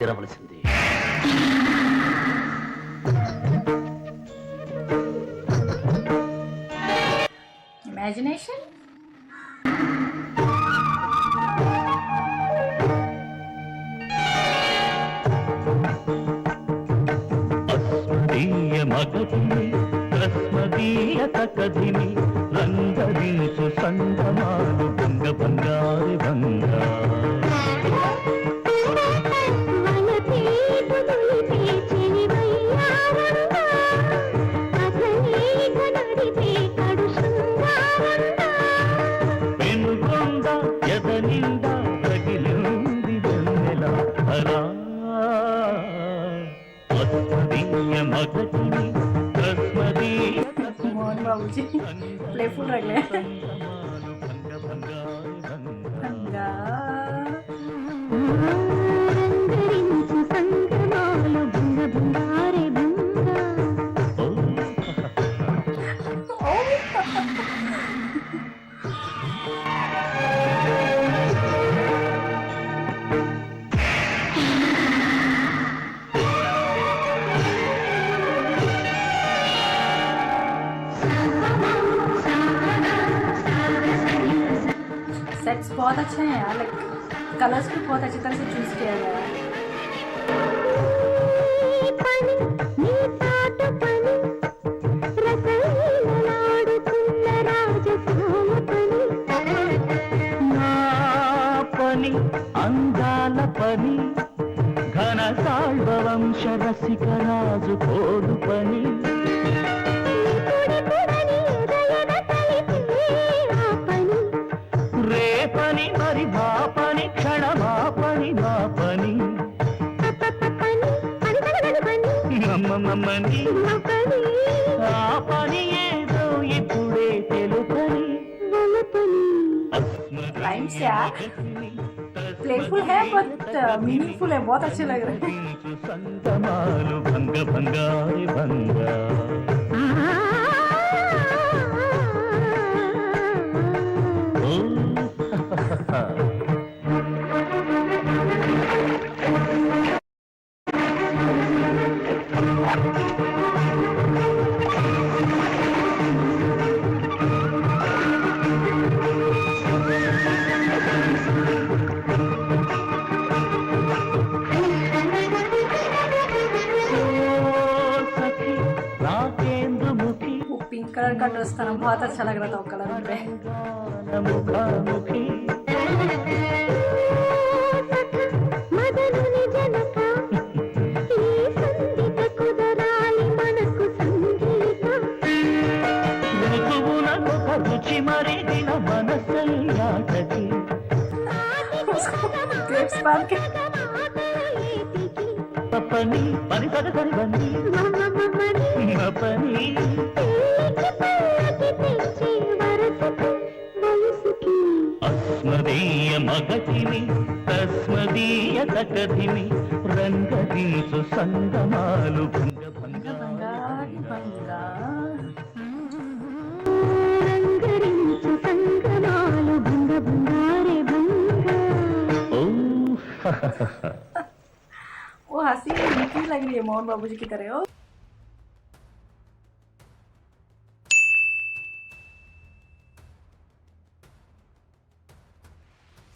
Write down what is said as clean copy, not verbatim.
తీరవలసింది. Imagination అస్మదీయ మగధిని రస్మదీయ తకధిని రంగరించు సంగమాలు భంగ భంగారి భంగా Penugonda ఎదనింద తగిలింది వెన్నెల అలా అస్మదీయ మగధిని రస్మదీయ मोहन बाबू जी playful रगले భంగ భంగారి భంగా Ganga రంగరించు సంగమాలు భంగ భంగారే భంగా sets बहुत अच्छे हैं यार, लाइक कलर्स भी बहुत अच्छी तरह से चूज किया गया है. పని నీ తాట పని రసలీలలాడుతున్న రాజసాల పని నా పని అందాల పని ఘన సాల్వ వంశ రసిక రాజు కోడు పని కుడి కుడని ఎదయన కలిపే ఆ పని రేపని మరి మా పని క్షణమా పని మా పని పని పని పని మమ్మమ్మని మా పని ఆ పని ఏదో ఇప్పుడే తెలుపని మన పని Rhymes यार प्लेफुल है बट मीनिंगफुल है, बहुत अच्छे लग रहे हैं. సంగమాలు భంగ భంగారి భంగా ఓ सखी राकेंद्रमुखी वो पिंक कलर का ड्रेस था ना, बहुत अच्छा लग रहा था वो कलर पे. मुखामुखी మదనుని జనక ఈ సంగీత కుదరాలి మనకు సంగీత ఋతువులకు రుచి మరిగిన మనసయ్యాటకి Grapes बांध के పని పని పద పని బంది పని అస్మదీయ మగతిని తస్మదీయ తకధిని రంగరించు సంగమాలు భంగ భంగ भंगा भंगा రంగరించు సంగమాలు భంగ భంగారే భంగా ఓ वो हंसी मीठी लग रही है मोहन बाबू जी की तरह.